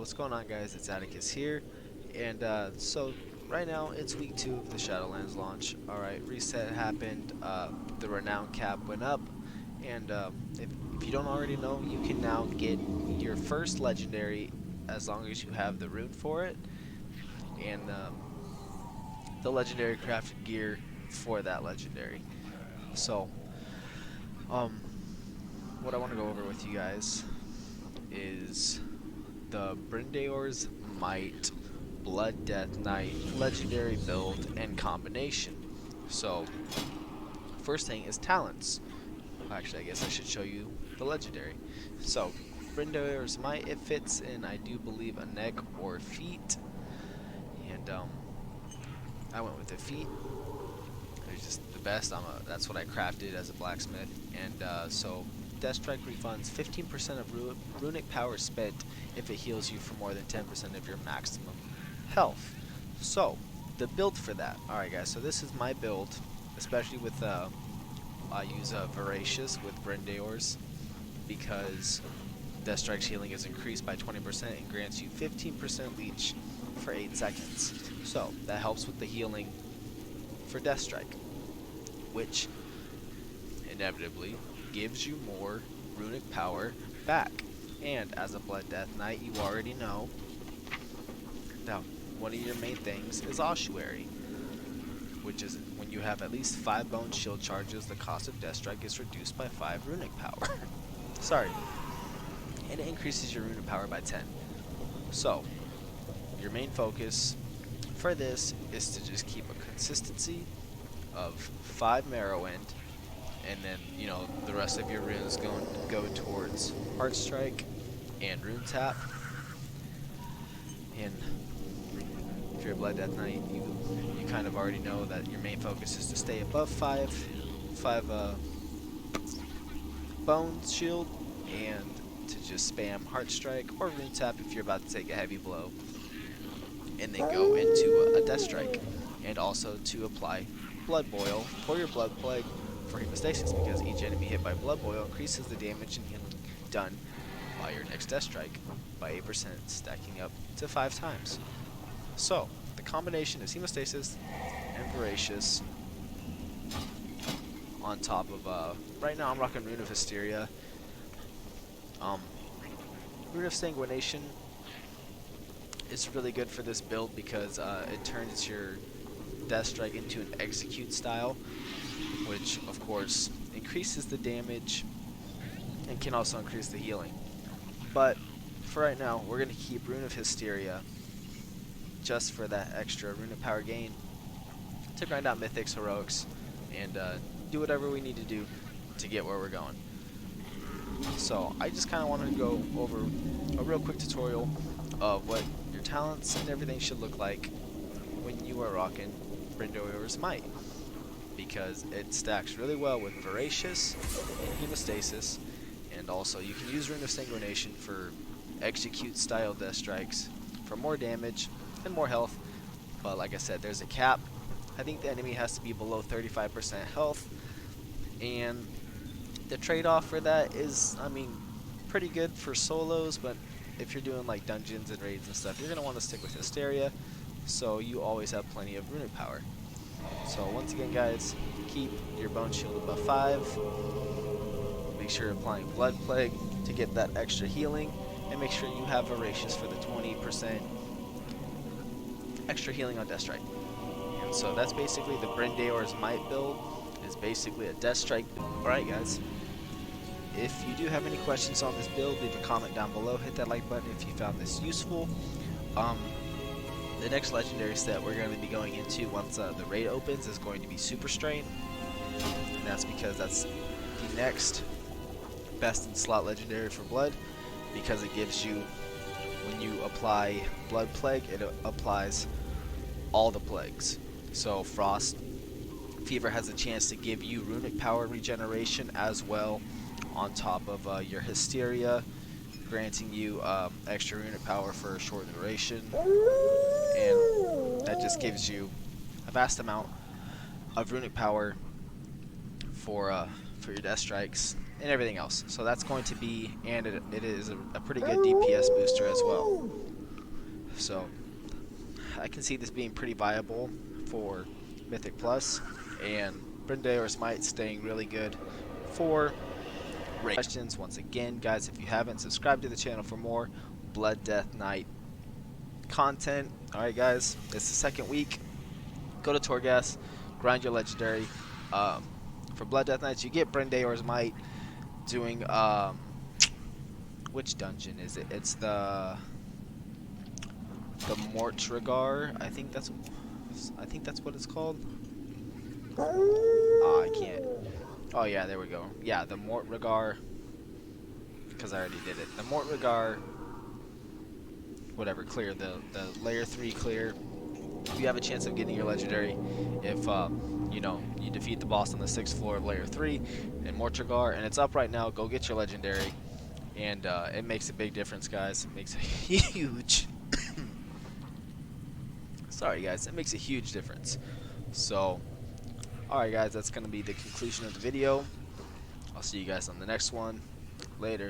what's going on, guys? It's Atticus here, and so right now it's week 2 of the Shadowlands launch. Alright, reset happened, the renown cap went up, and if you don't already know, you can now get your first legendary as long as you have the rune for it, and the legendary crafted gear for that legendary. So, um, what I want to go over with you guys is the Bryndaors Might Blood Death Knight legendary build and combination. So, first thing is talents. Actually, I guess I should show you the legendary. So, Bryndaors Might, it fits in, I do believe, a neck or feet. And I went with the feet. It's just the best. That's what I crafted as a blacksmith. And so, Death Strike refunds 15% of runic power spent if it heals you for more than 10% of your maximum health. So, the build for that. Alright guys, so this is my build, especially with, I use Voracious with Bryndaors because Death Strike's healing is increased by 20% and grants you 15% leech for 8 seconds. So, that helps with the healing for Death Strike, which inevitably gives you more runic power back. And as a Blood Death Knight, you already know that one of your main things is Ossuary, which is when you have at least 5 bone shield charges, the cost of Death Strike is reduced by 5 runic power. Sorry. And it increases your runic power by 10. So, your main focus for this is to just keep a consistency of 5 Morrowind, and then, you know, the rest of your runes go towards Heart Strike and Rune Tap. And if you're a Blood Death Knight, you kind of already know that your main focus is to stay above 5 Bone Shield, and to just spam Heart Strike or Rune Tap if you're about to take a heavy blow, and then go into a Death Strike, and also to apply Blood Boil for your Blood Plague for hemostasis, because each enemy hit by Blood Boil increases the damage and healing done by your next Death Strike by 8%, stacking up to 5 times. So, the combination is hemostasis and Voracious on top of, right now I'm rocking Rune of Hysteria. Rune of Sanguination is really good for this build because it turns your Death Strike into an execute style, which of course increases the damage and can also increase the healing. But for right now, we're going to keep Rune of Hysteria just for that extra rune of power gain to grind out mythics, heroics, and do whatever we need to do to get where we're going. So I just kind of want to go over a real quick tutorial of what your talents and everything should look like when you are rocking Bryndaors Might, because it stacks really well with Voracious and Hemostasis, and also you can use Rune of Sanguination for execute style Death Strikes for more damage and more health, but like I said, there's a cap. I think the enemy has to be below 35% health, and the trade-off for that is, I mean, pretty good for solos, but if you're doing like dungeons and raids and stuff, you're going to want to stick with Hysteria, so you always have plenty of runic power. So once again guys, keep your bone shield above 5, make sure you're applying Blood Plague to get that extra healing, and make sure you have Voracious for the 20% extra healing on Death Strike. And so that's basically the Bryndaors Might build, is basically a Death Strike. Alright guys, if you do have any questions on this build, leave a comment down below, hit that like button if you found this useful. The next legendary set we're going to be going into once the raid opens is going to be Super Strain, and that's because that's the next best in slot legendary for blood, because it gives you, when you apply Blood Plague, it applies all the plagues. So Frost Fever has a chance to give you runic power regeneration as well, on top of your Hysteria, granting you extra runic power for a short duration, and that just gives you a vast amount of runic power for your Death Strikes and everything else. So that's going to be, and it is a pretty good DPS booster as well. So I can see this being pretty viable for Mythic Plus, and Bryndaors Might staying really good for raid. Questions, once again, guys, if you haven't, subscribe to the channel for more Blood Death Night content. Alright guys, it's the second week. Go to Torghast, grind your legendary. For Blood Death Nights, you get Bryndaors Might doing, which dungeon is it? It's the Mort'regar. I think that's what it's called. Oh, I can't. Oh yeah, there we go. Yeah, the Mort'regar, because I already did it. The Mort'regar, whatever, clear, the layer 3 clear. You have a chance of getting your legendary if you know, you defeat the boss on the 6th floor of layer 3 in Mort'regar, and it's up right now. Go get your legendary, and it makes a big difference, guys. It makes a huge sorry guys, it makes a huge difference. So alright guys, that's gonna be the conclusion of the video. I'll see you guys on the next one. Later.